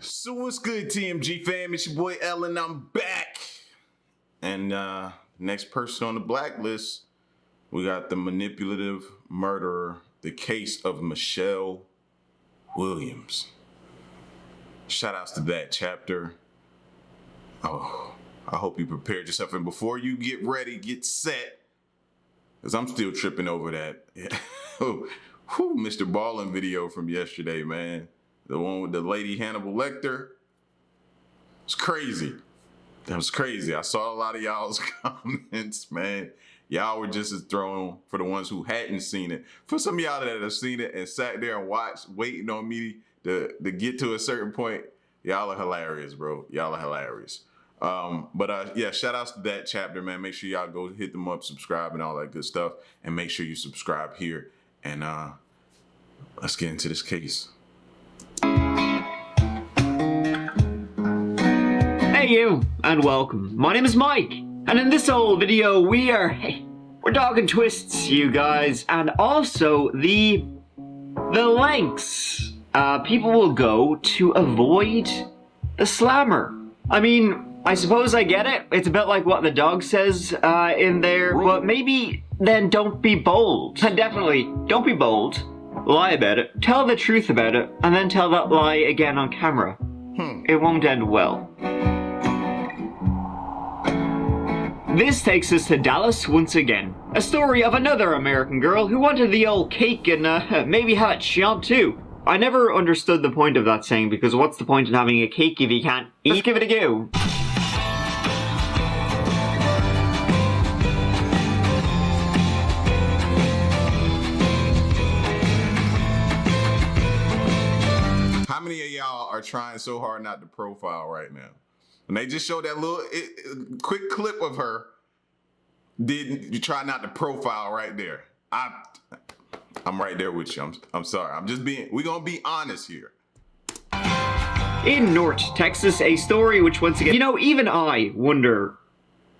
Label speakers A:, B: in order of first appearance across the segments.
A: So what's good, TMG fam? It's your boy Ellen. I'm back. And next person on the blacklist, we got the manipulative murderer, the case of Michelle Williams. Shout outs to that chapter. Oh, I hope you prepared yourself. And before you get ready, get set, because I'm still tripping over that. Mr. Ballin video from yesterday, man. The one with the lady Hannibal Lecter. It's crazy. That was crazy. I saw a lot of y'all's comments, man. Y'all were just as thrown for the ones who hadn't seen it. For some of y'all that have seen it and sat there and watched, waiting on me to get to a certain point, y'all are hilarious, bro. Y'all are hilarious. Yeah, shout outs to that chapter, man. Make sure y'all go hit them up, subscribe, and all that good stuff. And make sure you subscribe here. And let's get into this case.
B: Hey you, and welcome. My name is Mike, and in this old video we're talking twists, you guys, and also the lengths people will go to avoid the slammer. I mean, I suppose I get it. It's a bit like what the dog says in there, but maybe then don't be bold. And definitely, don't be bold. Lie about it, tell the truth about it, and then tell that lie again on camera. It won't end well. This takes us to Dallas once again. A story of another American girl who wanted the old cake and maybe have it chomped too. I never understood the point of that saying, because what's the point in having a cake if you can't eat? Let's give it a go.
A: How many of y'all are trying so hard not to profile right now? And they just showed that little quick clip of her. Did you try not to profile right there? I'm right there with you. I'm sorry. We're gonna be honest here.
B: In North Texas, a story which once again, even I wonder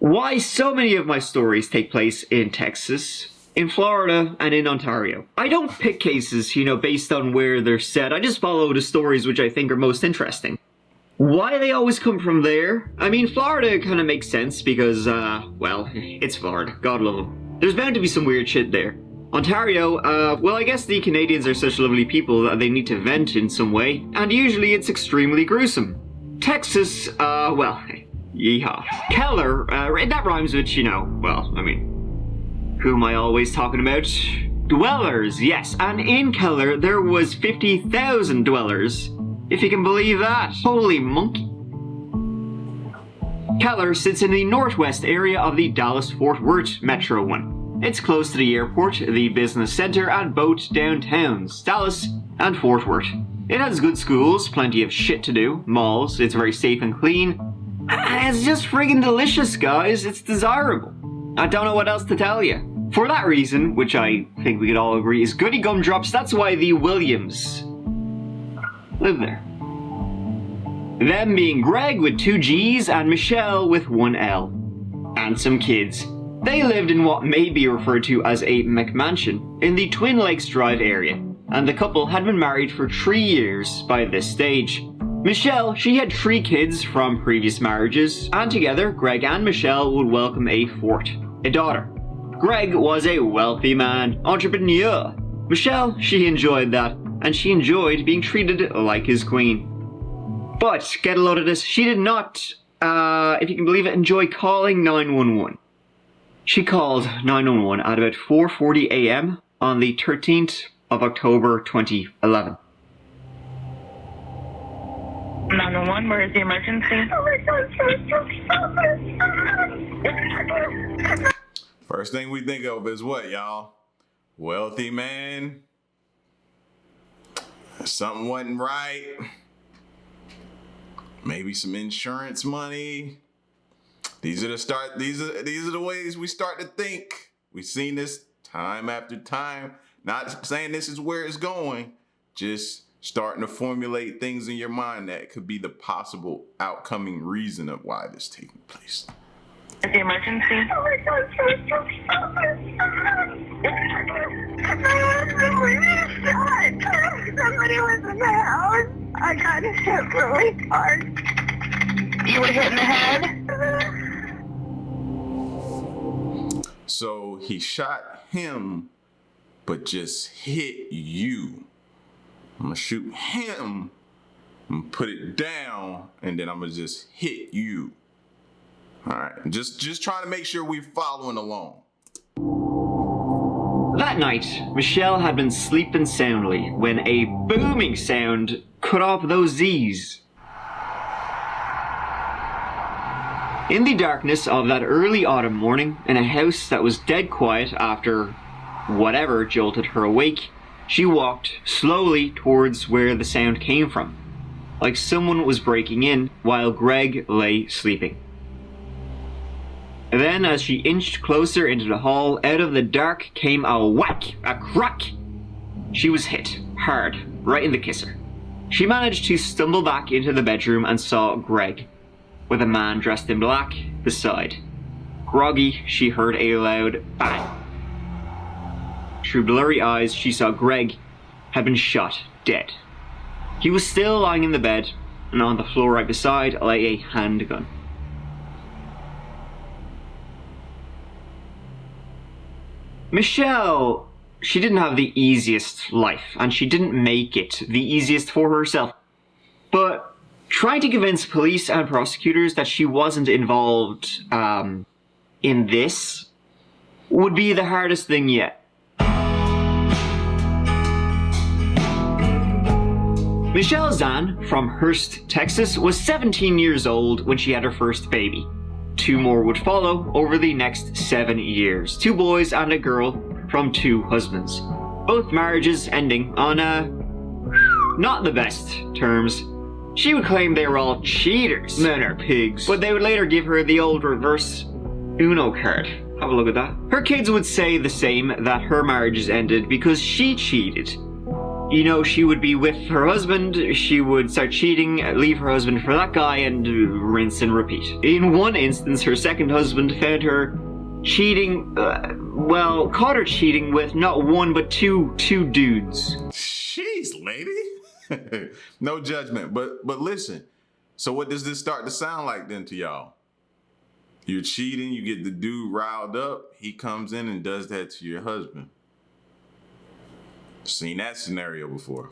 B: why so many of my stories take place in Texas, in Florida, and in Ontario. I don't pick cases, based on where they're set. I just follow the stories which I think are most interesting. Why they always come from there? I mean, Florida kind of makes sense because, well, it's Florida. God love them. There's bound to be some weird shit there. Ontario, well, I guess the Canadians are such lovely people that they need to vent in some way, and usually it's extremely gruesome. Texas, well, yeehaw. Keller, that rhymes with, well, I mean, who am I always talking about? Dwellers, yes, and in Keller there was 50,000 dwellers. If you can believe that. Holy monkey. Keller sits in the northwest area of the Dallas-Fort Worth Metro 1. It's close to the airport, the business center, and both downtowns, Dallas and Fort Worth. It has good schools, plenty of shit to do, malls, it's very safe and clean. And it's just friggin' delicious, guys. It's desirable. I don't know what else to tell you. For that reason, which I think we could all agree is goody gumdrops, that's why the Williams live there. Them being Greg with 2 G's and Michelle with 1 L. And some kids. They lived in what may be referred to as a McMansion in the Twin Lakes Drive area, and the couple had been married for 3 years by this stage. Michelle, she had 3 kids from previous marriages, and together Greg and Michelle would welcome a 4th, a daughter. Greg was a wealthy man, entrepreneur. Michelle, she enjoyed that, and she enjoyed being treated like his queen. But, get a load of this, she did not, if you can believe it, enjoy calling 911. She called 911 at about 4:40 a.m. on the 13th of October 2011.
C: 911, where is the emergency?
A: First thing we think of is what, y'all? Wealthy man. Something wasn't right. Maybe some insurance money. These are the ways we start to think. We've seen this time after time. Not saying this is where it's going, just starting to formulate things in your mind that could be the possible outcoming reason of why this is taking place.
C: Is the emergency? Somebody was in the house. I got hit really hard. You were hit in the head?
A: So he shot him, but just hit you. I'm gonna shoot him and put it down, and then I'm gonna just hit you. All right, just trying to make sure we're following along.
B: That night, Michelle had been sleeping soundly when a booming sound cut off those Z's. In the darkness of that early autumn morning, in a house that was dead quiet after whatever jolted her awake, she walked slowly towards where the sound came from, like someone was breaking in while Greg lay sleeping. Then, as she inched closer into the hall, out of the dark came a whack, a crack. She was hit, hard, right in the kisser. She managed to stumble back into the bedroom and saw Greg, with a man dressed in black beside. Groggy, she heard a loud bang. Through blurry eyes, she saw Greg had been shot dead. He was still lying in the bed, and on the floor right beside lay a handgun. Michelle, she didn't have the easiest life, and she didn't make it the easiest for herself. But trying to convince police and prosecutors that she wasn't involved in this would be the hardest thing yet. Michelle Zahn from Hurst, Texas, was 17 years old when she had her first baby. 2 more would follow over the next 7 years. 2 boys and a girl from 2 husbands. Both marriages ending on not the best terms. She would claim they were all cheaters. Men are pigs. But they would later give her the old reverse Uno card. Have a look at that. Her kids would say the same, that her marriages ended because she cheated. You know, she would be with her husband, she would start cheating, leave her husband for that guy, and rinse and repeat. In one instance, her second husband found her cheating, caught her cheating with not 1 but two dudes.
A: Jeez, lady. No judgment, but listen. So what does this start to sound like then to y'all? You're cheating, you get the dude riled up, he comes in and does that to your husband. Seen that scenario before.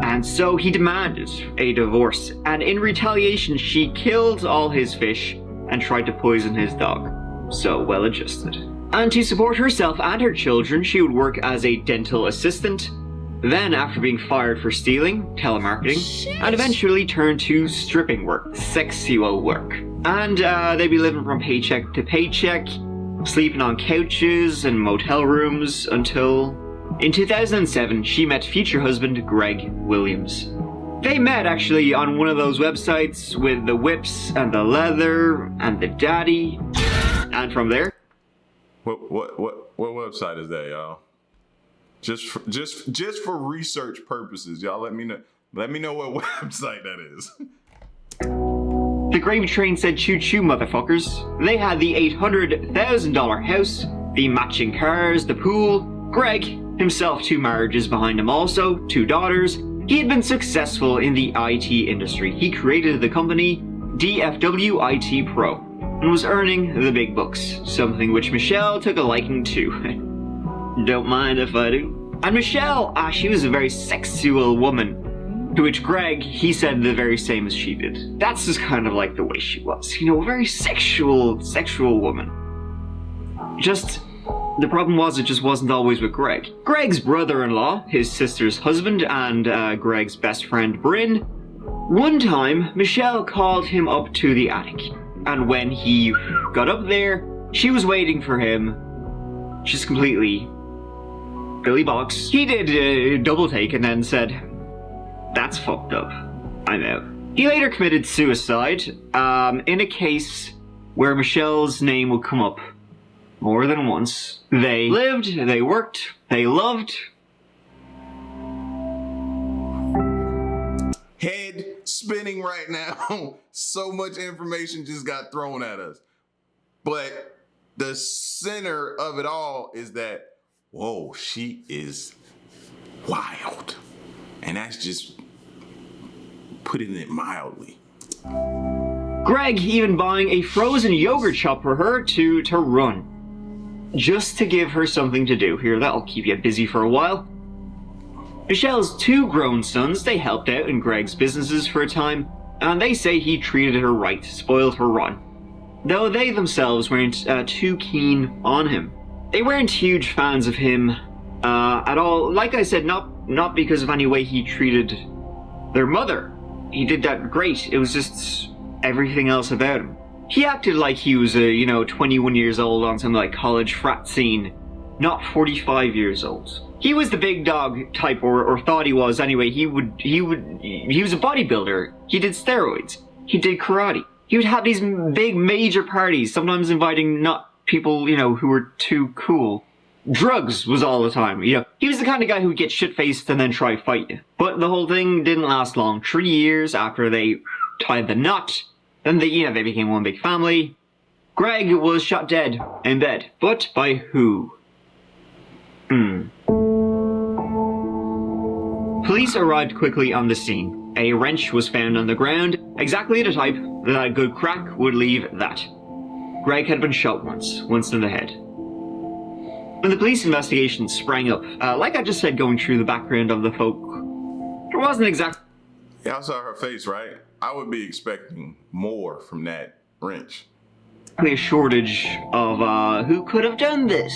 B: And so he demanded a divorce, and in retaliation she killed all his fish and tried to poison his dog. So well adjusted. And to support herself and her children, she would work as a dental assistant, then after being fired for stealing, telemarketing, and eventually turned to stripping work, sexual work. And they'd be living from paycheck to paycheck, sleeping on couches and motel rooms until in 2007, she met future husband Greg Williams. They met actually on one of those websites with the whips and the leather and the daddy. And from there,
A: What website is that, y'all? Just for research purposes, y'all. Let me know what website that is.
B: the gravy train said choo-choo, motherfuckers. They had the $800,000 house, the matching cars, the pool. Greg, himself 2 marriages behind him also, 2 daughters. He had been successful in the IT industry. He created the company DFW IT Pro and was earning the big bucks, something which Michelle took a liking to. Don't mind if I do. And Michelle, she was a very sexual woman, to which Greg, he said the very same as she did. That's just kind of like the way she was, you know, a very sexual woman. The problem was it just wasn't always with Greg. Greg's brother-in-law, his sister's husband, and Greg's best friend Bryn. One time, Michelle called him up to the attic. And when he got up there, she was waiting for him. Just completely Billy Bollocks. He did a double take and then said, "That's fucked up. I'm out." He later committed suicide in a case where Michelle's name would come up more than once. They lived, they worked, they loved.
A: Head spinning right now. So much information just got thrown at us. But the center of it all is that, whoa, she is wild. And that's just putting it mildly.
B: Greg even buying a frozen yogurt shop for her to run. Just to give her something to do. Here, that'll keep you busy for a while. Michelle's 2 grown sons, they helped out in Greg's businesses for a time, and they say he treated her right, spoiled her rotten. Though they themselves weren't too keen on him. They weren't huge fans of him at all. Like I said, not because of any way he treated their mother. He did that great. It was just everything else about him. He acted like he was 21 years old on some like college frat scene, not 45 years old. He was the big dog type, or thought he was anyway. He was a bodybuilder. He did steroids. He did karate. He would have these big major parties, sometimes inviting not people, who were too cool. Drugs was all the time, He was the kind of guy who would get shit-faced and then try to fight you. But the whole thing didn't last long. 3 years after they tied the knot, then they became one big family. Greg was shot dead in bed. But by who? Police arrived quickly on the scene. A wrench was found on the ground, exactly the type that a good crack would leave that. Greg had been shot once in the head. When the police investigation sprang up, like I just said, going through the background of the folk, there wasn't exactly...
A: Y'all saw her face, right? I would be expecting more from that wrench.
B: A shortage of who could have done this.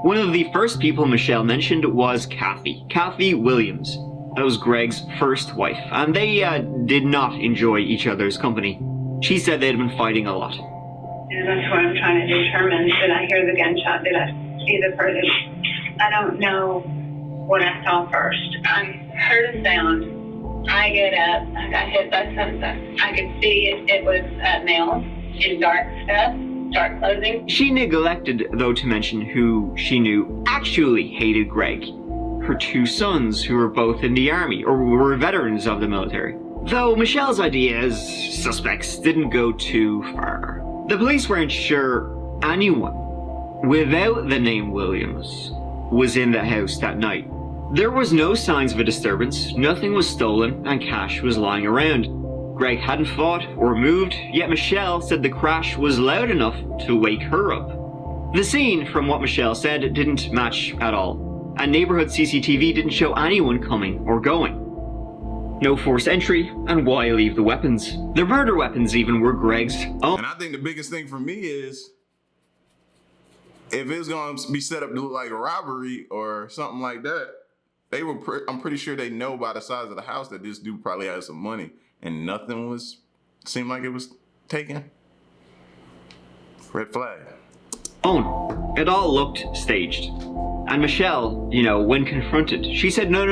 B: One of the first people Michelle mentioned was Kathy Williams. That was Greg's first wife, and they did not enjoy each other's company. She said they'd been fighting a lot.
D: And that's what I'm trying to determine. Did I hear the gunshot? Did I see the person? I don't know what I saw first. I heard a sound. I get up. I got hit by something. I could see it was male in dark stuff, dark clothing.
B: She neglected, though, to mention who she knew actually hated Greg. Her 2 sons, who were both in the army, or were veterans of the military. Though Michelle's idea as suspects didn't go too far. The police weren't sure anyone without the name Williams was in the house that night. There was no signs of a disturbance, nothing was stolen, and cash was lying around. Greg hadn't fought or moved, yet Michelle said the crash was loud enough to wake her up. The scene, from what Michelle said, didn't match at all, and neighborhood CCTV didn't show anyone coming or going. No forced entry, and why leave the weapons? The murder weapons even were Greg's own.
A: And I think the biggest thing for me is, if it was going to be set up to look like a robbery or something like that, I'm pretty sure they know by the size of the house that this dude probably has some money, and nothing seemed like it was taken. Red flag.
B: It all looked staged. And Michelle, when confronted, she said, no.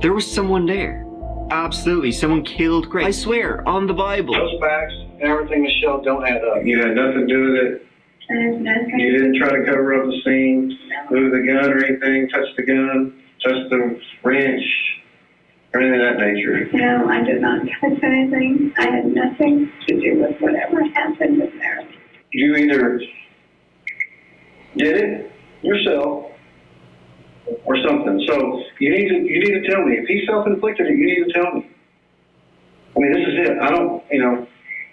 B: There was someone there. Absolutely, someone killed Greg. I swear, on the Bible.
E: Those facts and everything, Michelle, don't add up. You had nothing to do with it.
D: Nothing.
E: You didn't try to cover up the scene, move the gun or anything, touch the gun, touch the wrench, or anything of that nature.
D: No, I did not touch anything. I had nothing to do with whatever happened in there.
E: You either did it yourself or something. So you need to tell me. If he self-inflicted it, you need to tell me. I mean, this is it. I don't,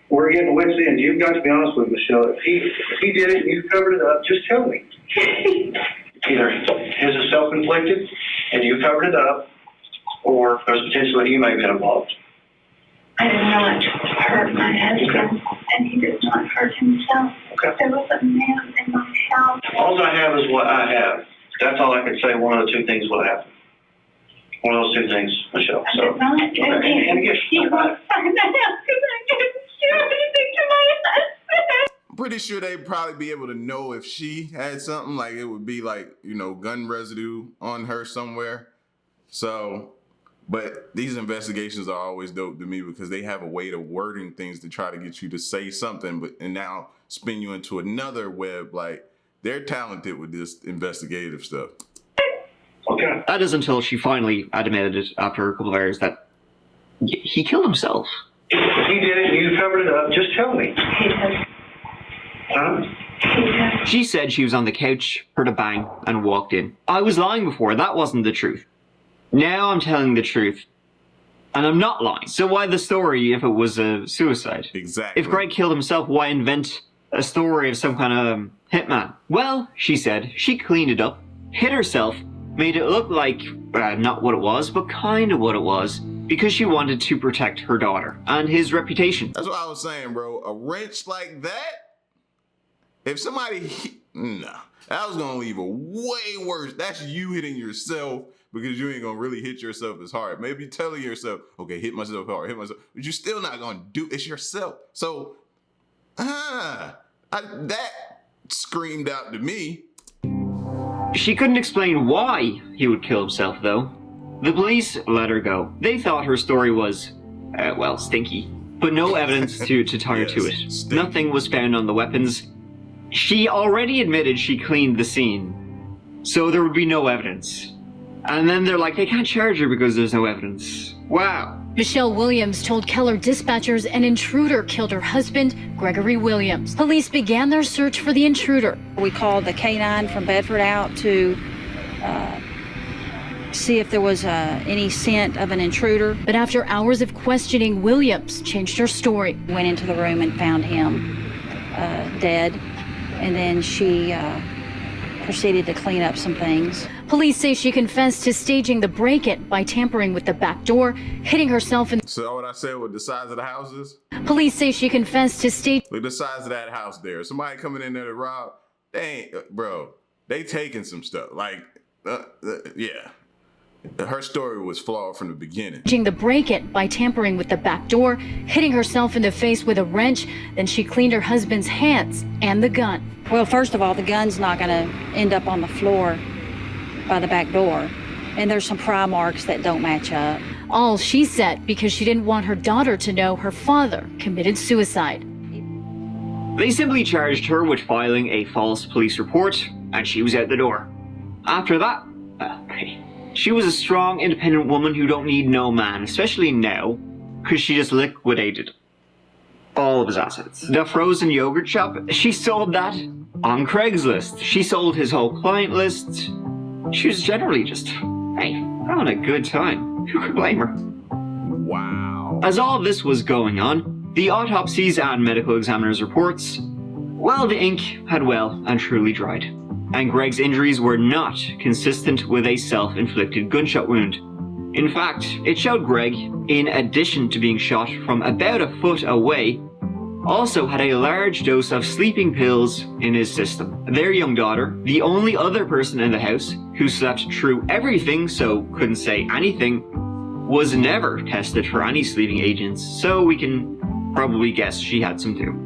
E: we're getting wits in. You've got to be honest with Michelle. If he did it and you covered it up, just tell me. Either his is self-inflicted and you covered it up, or there's potential that you may have been involved.
D: I did not hurt my husband, and he did not hurt himself.
E: Okay.
D: There was a man in my house.
E: All I have is what I have. That's all I can say. One of the 2 things will happen. One of those 2 things, Michelle.
D: I did not.
E: Okay. And again,
D: He walked by the house because I couldn't do anything to my husband.
A: I'm pretty sure they'd probably be able to know if she had something, like it would be like, gun residue on her somewhere. So, but these investigations are always dope to me because they have a way of wording things to try to get you to say something, and now spin you into another web. Like, they're talented with this investigative stuff.
E: okay.
B: That is until she finally admitted it after a couple of hours that he killed himself.
E: If he did it and you covered it up, just tell me.
D: He did.
E: Huh?
D: He did.
B: She said she was on the couch, heard a bang, and walked in. I was lying before, that wasn't the truth. Now I'm telling the truth. And I'm not lying. So why the story if it was a suicide?
A: Exactly.
B: If Greg killed himself, why invent a story of some kind of hitman? Well, she said, she cleaned it up, hid herself, made it look like not what it was, but kind of what it was, because she wanted to protect her daughter and his reputation.
A: That's what I was saying, bro. A wrench like that, if somebody, nah, that was gonna leave a way worse. That's you hitting yourself because you ain't gonna really hit yourself as hard. Maybe telling yourself, okay, hit myself hard, hit myself, but you're still not gonna do it's yourself. So, that screamed out to me.
B: She couldn't explain why he would kill himself, though. The police let her go. They thought her story was, stinky, but no evidence to tie her to it.
A: Stinky.
B: Nothing was found on the weapons. She already admitted she cleaned the scene, so there would be no evidence. And then they're like, they can't charge her because there's no evidence. Wow.
F: Michelle Williams told Keller dispatchers an intruder killed her husband, Gregory Williams. Police began their search for the intruder.
G: We called the K-9 from Bedford out to see if there was any scent of an intruder.
F: But after hours of questioning, Williams changed her story.
G: Went into the room and found him dead, and then she proceeded to clean up some things.
F: Police say she confessed to staging the break-in by tampering with the back door, hitting herself in...
A: So what I said with the size of the houses?
F: Police say she confessed to staging...
A: Look, the size of that house there. Somebody coming in there to rob, they ain't, bro, they taking some stuff. Like, yeah. Her story was flawed from the beginning.
F: The break-in by tampering with the back door, hitting herself in the face with a wrench. Then she cleaned her husband's hands and the gun.
G: Well, first of all, the gun's not going to end up on the floor by the back door. And there's some pry marks that don't match up.
F: All, she said, because she didn't want her daughter to know her father committed suicide.
B: They simply charged her with filing a false police report, and she was out the door. After that, she was a strong, independent woman who don't need no man, especially now, because she just liquidated all of his assets. The frozen yogurt shop, she sold that on Craigslist. She sold his whole client list. She was generally just, having a good time. Who could blame her?
A: Wow.
B: As all of this was going on, the autopsies and medical examiners' reports, well, the ink had well and truly dried. And Greg's injuries were not consistent with a self-inflicted gunshot wound. In fact, it showed Greg, in addition to being shot from about a foot away, also had a large dose of sleeping pills in his system. Their young daughter, the only other person in the house who slept through everything so couldn't say anything, was never tested for any sleeping agents, so we can probably guess she had some too.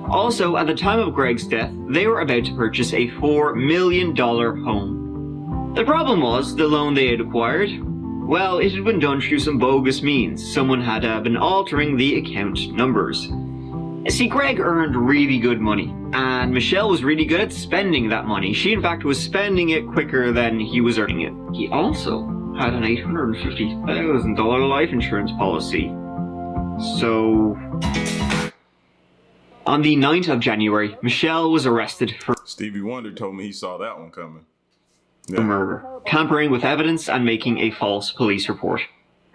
B: Also, at the time of Greg's death, they were about to purchase a $4 million home. The problem was, the loan they had acquired, well, it had been done through some bogus means. Someone had been altering the account numbers. See, Greg earned really good money, and Michelle was really good at spending that money. She, in fact, was spending it quicker than he was earning it. He also had an $850,000 life insurance policy. So... on the 9th of January, Michelle was arrested for
A: Stevie Wonder told me he saw that one coming.
B: murder, tampering with evidence and making a false police report.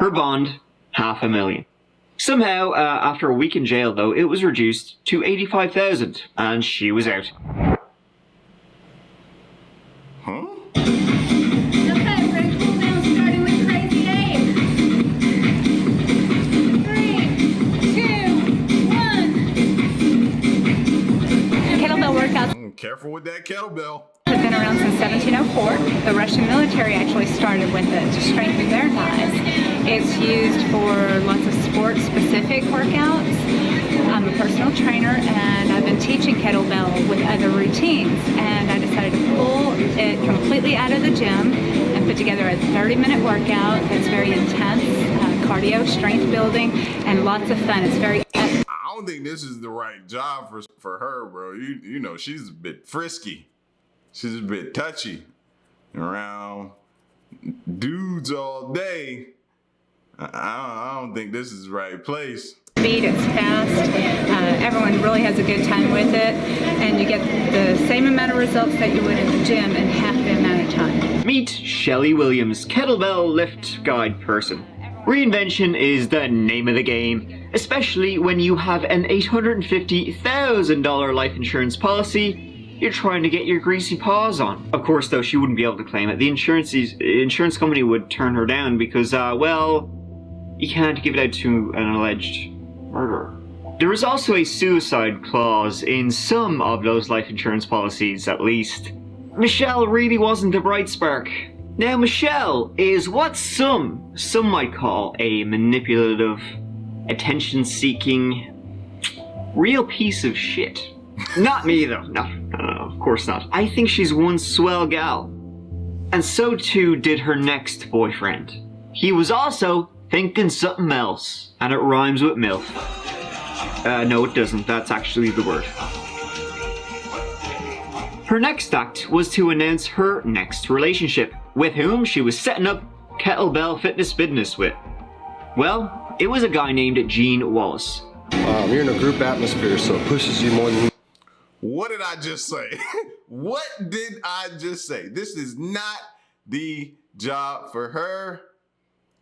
B: Her bond, $500,000. Somehow, after a week in jail though, it was reduced to $85,000 and she was out.
A: Huh?
H: Okay, Rick, cool down, starting with Crazy Dave. 3, 2, 1. Kettlebell workouts
A: Careful with that kettlebell.
H: have been around since 1704. The Russian military actually started with it to strengthen their thighs. It's used for lots of sport-specific workouts. I'm a personal trainer, and I've been teaching kettlebell with other routines, and I decided to pull it completely out of the gym and put together a 30-minute workout that's very intense, cardio, strength building, and lots of fun. It's very...
A: I don't think this is the right job for her, bro. You know, she's a bit frisky. She's a bit touchy around dudes all day. I don't think this is the right place.
H: Speed, it's fast. Everyone really has a good time with it, and you get the same amount of results that you would in the gym in half the amount of time.
B: Meet Shelley Williams, kettlebell lift guide person. Reinvention is the name of the game, especially when you have an $850,000 life insurance policy you're trying to get your greasy paws on. Of course, though, she wouldn't be able to claim it. The insurance company would turn her down because, well, you can't give it out to an alleged murderer. There is also a suicide clause in some of those life insurance policies, at least. Michelle really wasn't a bright spark. Now, Michelle is what some might call a manipulative, attention-seeking, real piece of shit. Not me, though. No, of course not. I think she's one swell gal. And so too did her next boyfriend. He was also thinking something else, and it rhymes with MILF. No, it doesn't. That's actually the word. Her next act was to announce her next relationship, with whom she was setting up kettlebell fitness business with. Well, it was a guy named Gene Wallace.
I: You're in a group atmosphere, so it pushes you more than...
A: What did I just say? What did I just say? This is not the job for her.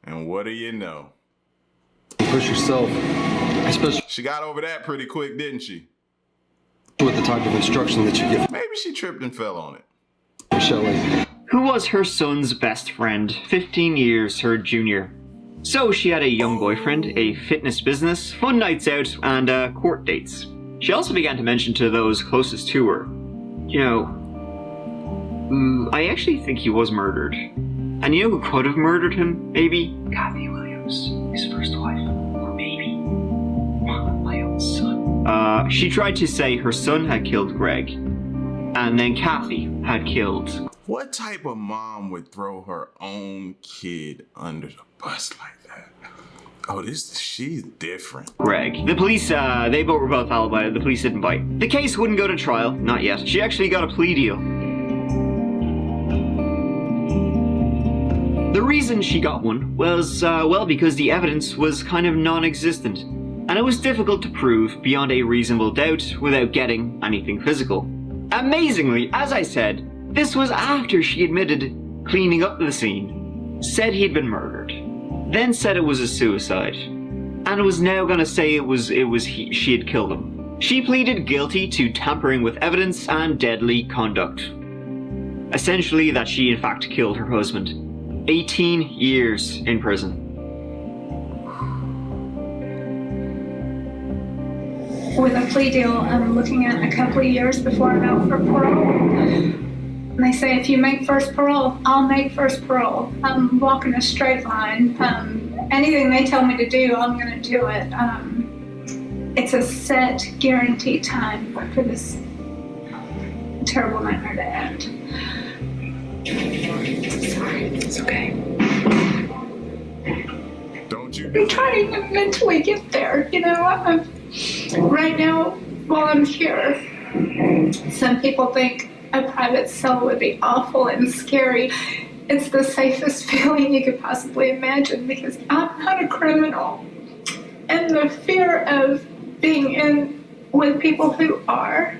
A: And what do you know?
I: Push yourself, especially...
A: She got over that pretty quick, didn't she?
I: With the type of instruction that you get.
A: Maybe she tripped and fell on it.
I: Michelle,
B: who was her son's best friend, 15 years her junior. So she had a young boyfriend, a fitness business, fun nights out, and court dates. She also began to mention to those closest to her, you know, I actually think he was murdered. And you know who could have murdered him, maybe? Kathy Williams, his first wife. Or maybe my own son. She tried to say her son had killed Greg, and then Kathy had killed.
A: What type of mom would throw her own kid under the bus like that? Oh, she's different.
B: Greg. The police, they both were both alibi. The police didn't bite. The case wouldn't go to trial, not yet. She actually got a plea deal. The reason she got one was, well, because the evidence was kind of non-existent, and it was difficult to prove beyond a reasonable doubt without getting anything physical. Amazingly, as I said, this was after she admitted cleaning up the scene, said he'd been murdered, then said it was a suicide, and was now gonna say she had killed him. She pleaded guilty to tampering with evidence and deadly conduct. Essentially that she in fact killed her husband. 18 years in prison.
J: With a plea deal, I'm looking at a couple of years before I'm out for parole. And they say, if you make first parole, I'll make first parole. I'm walking a straight line. Anything they tell me to do, I'm going to do it. It's a set, guaranteed time for this terrible nightmare to end. Sorry, it's okay.
A: Don't you?
J: I'm trying to mentally get there, you know. Right now, while I'm here, some people think a private cell would be awful and scary. It's the safest feeling you could possibly imagine because I'm not a criminal. And the fear of being in with people who are.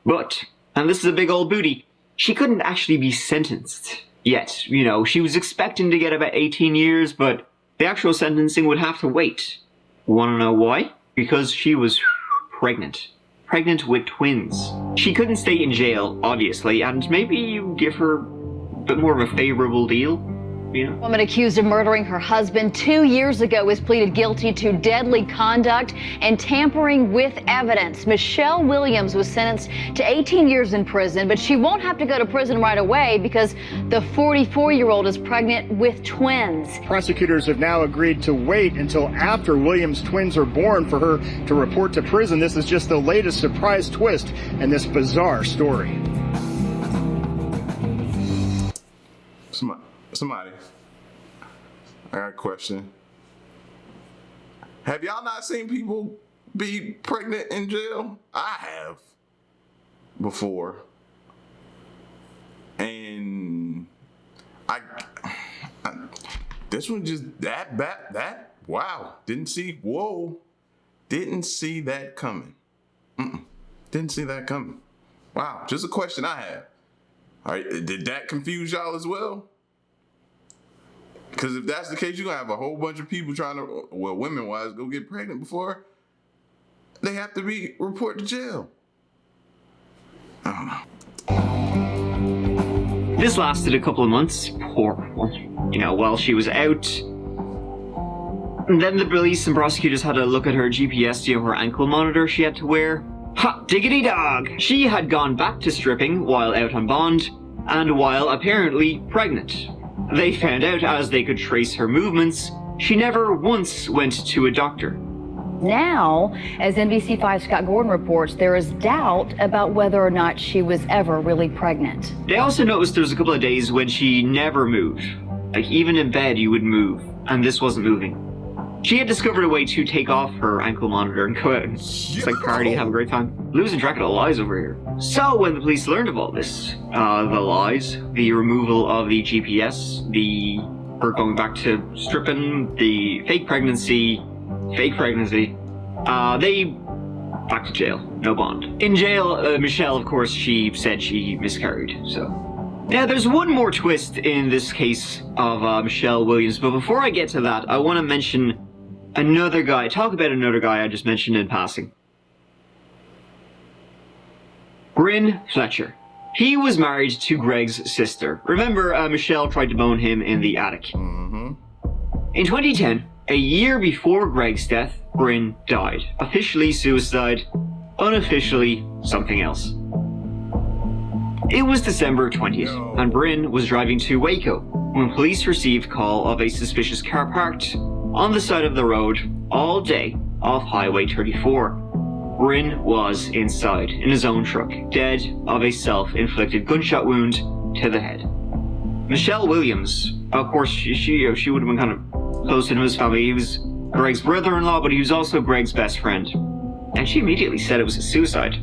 B: But, and this is a big old booty, she couldn't actually be sentenced yet. You know, she was expecting to get about 18 years, but the actual sentencing would have to wait. Want to know why? Because she was pregnant. Pregnant with twins. She couldn't stay in jail, obviously, and maybe you give her a bit more of a favorable deal, you know?
F: Woman accused of murdering her husband 2 years ago has pleaded guilty to deadly conduct and tampering with evidence. Michelle Williams was sentenced to 18 years in prison, but she won't have to go to prison right away because the 44-year-old is pregnant with twins.
K: Prosecutors have now agreed to wait until after Williams' twins are born for her to report to prison. This is just the latest surprise twist in this bizarre story.
A: Somebody, I got a question. Have y'all not seen people be pregnant in jail? I have before. And I this one just that wow, didn't see that coming. Didn't see that coming. Wow, just a question I had. All right, did that confuse y'all as well? Because if that's the case, you're going to have a whole bunch of people trying to, well, women-wise, go get pregnant before they have to be reported to jail. I don't know.
B: This lasted a couple of months, while she was out. And then the police and prosecutors had to look at her GPS, her ankle monitor she had to wear. Hot diggity dog! She had gone back to stripping while out on bond, and while apparently pregnant. They found out as they could trace her movements, she never once went to a doctor.
F: Now, as NBC5's Scott Gordon reports, there is doubt about whether or not she was ever really pregnant.
B: They also noticed there was a couple of days when she never moved. Like, even in bed you would move, and this wasn't moving. She had discovered a way to take off her ankle monitor and go out and just party and have a great time. Losing track of the lies over here. So when the police learned of all this, the lies, the removal of the GPS, her going back to stripping, the fake pregnancy, they back to jail, no bond. In jail, Michelle, of course, she said she miscarried, so. Now, there's one more twist in this case of Michelle Williams, but before I get to that, I want to mention talk about another guy I just mentioned in passing. Bryn Fletcher. He was married to Greg's sister. Remember, Michelle tried to bone him in the attic.
A: Mm-hmm.
B: In 2010, a year before Greg's death, Bryn died. Officially suicide, unofficially something else. It was December 20th, and Bryn was driving to Waco when police received call of a suspicious car parked on the side of the road all day off Highway 34. Bryn was inside in his own truck, dead of a self-inflicted gunshot wound to the head. Michelle Williams, of course, she would have been kind of close to his family. He was Greg's brother-in-law, but he was also Greg's best friend. And she immediately said it was a suicide.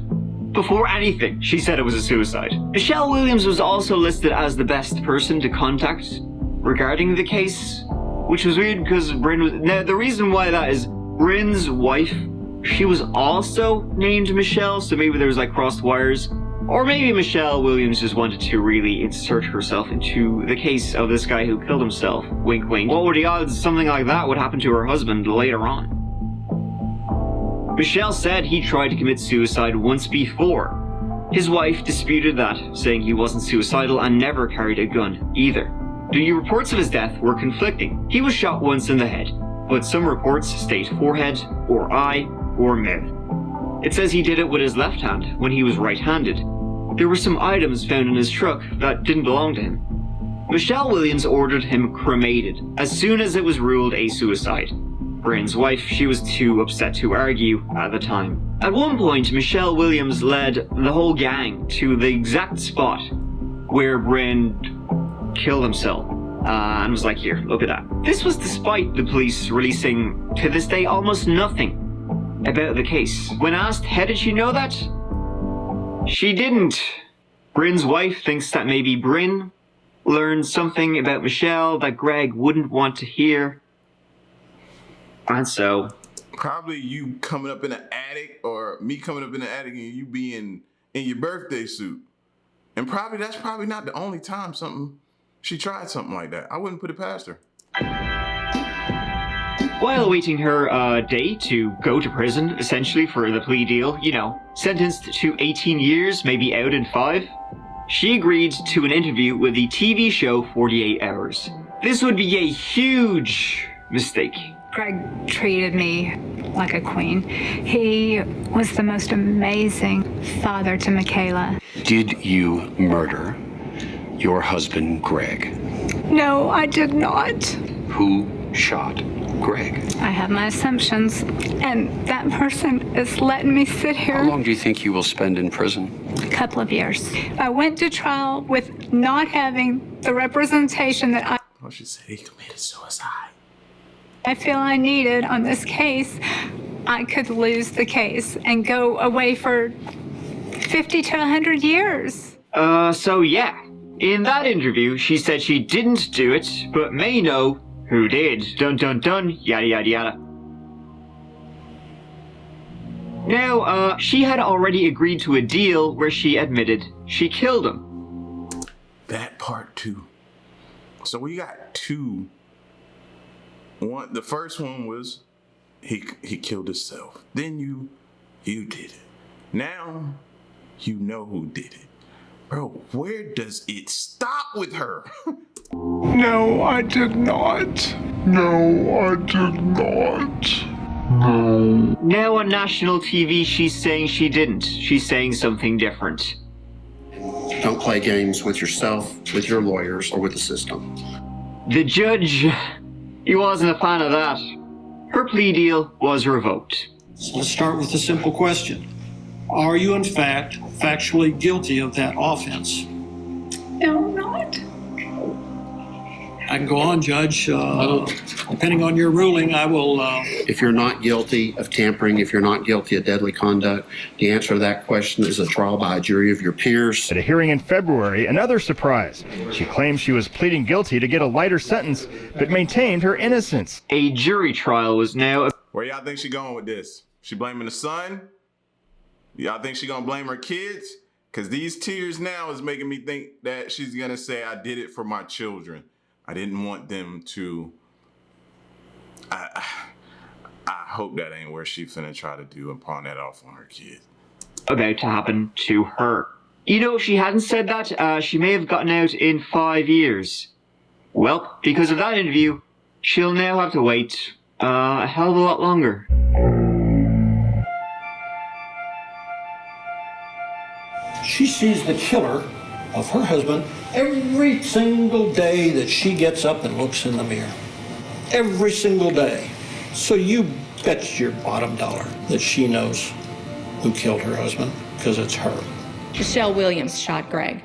B: Before anything, she said it was a suicide. Michelle Williams was also listed as the best person to contact regarding the case, which was weird because Bryn was... Now, the reason why that is, Bryn's wife, she was also named Michelle, so maybe there was crossed wires. Or maybe Michelle Williams just wanted to really insert herself into the case of this guy who killed himself. Wink, wink. What were the odds something like that would happen to her husband later on? Michelle said he tried to commit suicide once before. His wife disputed that, saying he wasn't suicidal and never carried a gun either. The reports of his death were conflicting. He was shot once in the head, but some reports state forehead, or eye, or mouth. It says he did it with his left hand when he was right-handed. There were some items found in his truck that didn't belong to him. Michelle Williams ordered him cremated as soon as it was ruled a suicide. Bryn's wife, she was too upset to argue at the time. At one point, Michelle Williams led the whole gang to the exact spot where Bryn killed himself. And was like, here, look at that. This was despite the police releasing, to this day, almost nothing about the case. When asked, how did she know that? She didn't. Bryn's wife thinks that maybe Bryn learned something about Michelle that Greg wouldn't want to hear. And so...
A: Probably you coming up in the attic, or me coming up in the attic and you being in your birthday suit. And that's probably not the only time she tried something like that. I wouldn't put it past her.
B: While awaiting her day to go to prison, essentially, for the plea deal, sentenced to 18 years, maybe out in 5, she agreed to an interview with the TV show 48 Hours. This would be a huge mistake.
H: Greg treated me like a queen. He was the most amazing father to Michaela.
L: Did you murder your husband, Greg?
H: No, I did not.
L: Who shot Greg?
H: I have my assumptions, and that person is letting me sit here.
L: How long do you think you will spend in prison?
H: A couple of years. I went to trial with not having the representation that
A: she said he committed suicide.
H: I feel I needed on this case. I could lose the case and go away for 50 to 100 years.
B: So yeah. In that interview, she said she didn't do it, but may know who did. Dun dun dun, yada yada yada. Now, she had already agreed to a deal where she admitted she killed him.
A: That part too. So we got two The first one was he killed himself. Then you did it. Now you know who did it. Bro, where does it stop with her?
M: No, I did not. No, I did not. No.
B: Now on national TV, she's saying she didn't. She's saying something different.
L: Don't play games with yourself, with your lawyers, or with the system.
B: The judge, he wasn't a fan of that. Her plea deal was revoked.
N: So let's start with a simple question. Are you in fact factually guilty of that offense?
J: No, I'm not.
N: I can go on, Judge. Depending on your ruling, I will...
L: If you're not guilty of tampering, if you're not guilty of deadly conduct, the answer to that question is a trial by a jury of your peers.
K: At a hearing in February, another surprise. She claimed she was pleading guilty to get a lighter sentence, but maintained her innocence.
B: A jury trial was now...
A: Where y'all think she going with this? She blaming the son? Y'all think she gonna blame her kids? Because these tears now is making me think that she's gonna say, I did it for my children. I didn't want them to... I hope that ain't where she finna try to do and pawn that off on her kid.
B: About to happen to her. You know, if she hadn't said that, she may have gotten out in 5 years. Well, because of that interview, she'll now have to wait a hell of a lot longer.
N: She sees the killer of her husband every single day that she gets up and looks in the mirror. Every single day. So you bet your bottom dollar that she knows who killed her husband, because it's her.
O: Michelle Williams shot Greg.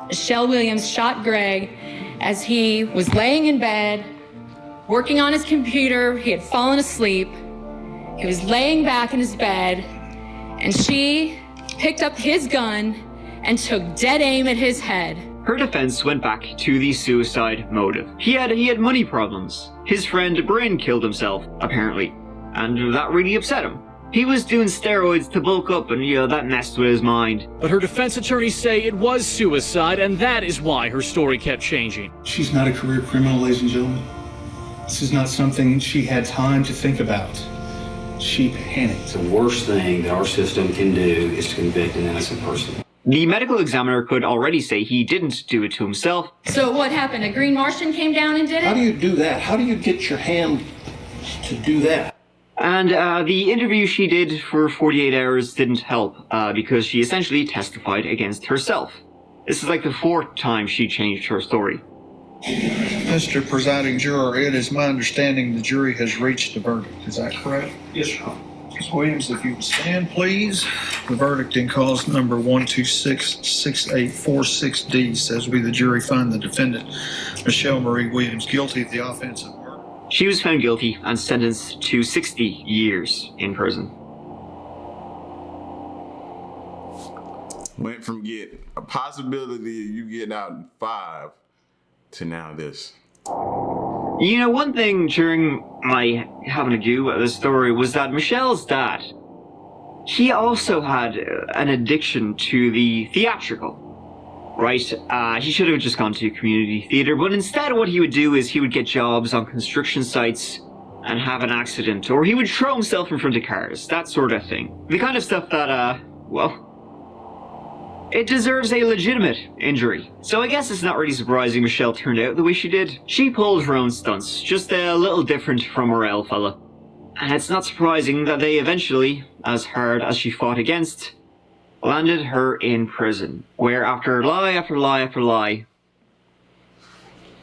O: Michelle Williams shot Greg as he was laying in bed, working on his computer. He had fallen asleep. He was laying back in his bed, and she picked up his gun and took dead aim at his head.
B: Her defense went back to the suicide motive. He had money problems. His friend Bryn killed himself, apparently, and that really upset him. He was doing steroids to bulk up, and that messed with his mind.
P: But her defense attorneys say it was suicide, and that is why her story kept changing.
Q: She's not a career criminal, ladies and gentlemen. This is not something she had time to think about. She panicked.
R: The worst thing that our system can do is to convict an innocent person.
B: The medical examiner could already say he didn't do it to himself.
O: So what happened? A green Martian came down and did it?
N: How do you do that? How do you get your hand to do that?
B: And the interview she did for 48 hours didn't help because she essentially testified against herself. This is like the 4th time she changed her story.
M: Mr. Presiding Juror, it is my understanding the jury has reached a verdict. Is that correct?
N: Yes, sir.
M: Ms. Williams, if you would stand, please. The verdict in cause number 1266846D says we, the jury, find the defendant, Michelle Marie Williams, guilty of the offense of murder.
B: She was found guilty and sentenced to 60 years in prison.
A: Went from a possibility of you getting out in 5 to now this.
B: You know, one thing during my having a go at this story was that Michelle's dad, he also had an addiction to the theatrical, right? He should have just gone to community theater, but instead what he would do is he would get jobs on construction sites and have an accident, or he would throw himself in front of cars, that sort of thing. The kind of stuff that, well, it deserves a legitimate injury. So I guess it's not really surprising Michelle turned out the way she did. She pulled her own stunts, just a little different from Morel fella. And it's not surprising that they eventually, as hard as she fought against, landed her in prison. Where after lie after lie after lie...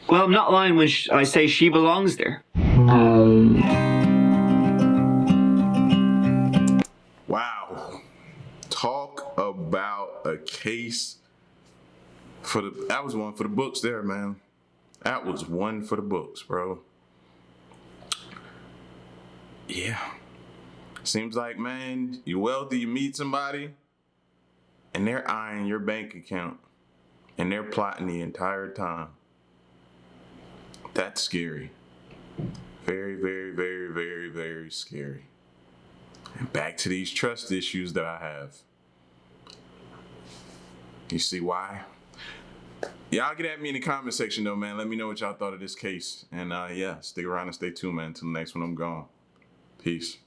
B: Well, I'm not lying when I say she belongs there.
A: Wow. Talk about a case for that was one for the books there, man. That was one for the books, bro. Yeah. Seems like, man, you wealthy, you meet somebody, and they're eyeing your bank account, and they're plotting the entire time. That's scary. Very, very, very, very, very scary. And back to these trust issues that I have. You see why? Y'all get at me in the comment section though, man. Let me know what y'all thought of this case. And yeah, stick around and stay tuned, man. Until the next one, I'm gone. Peace.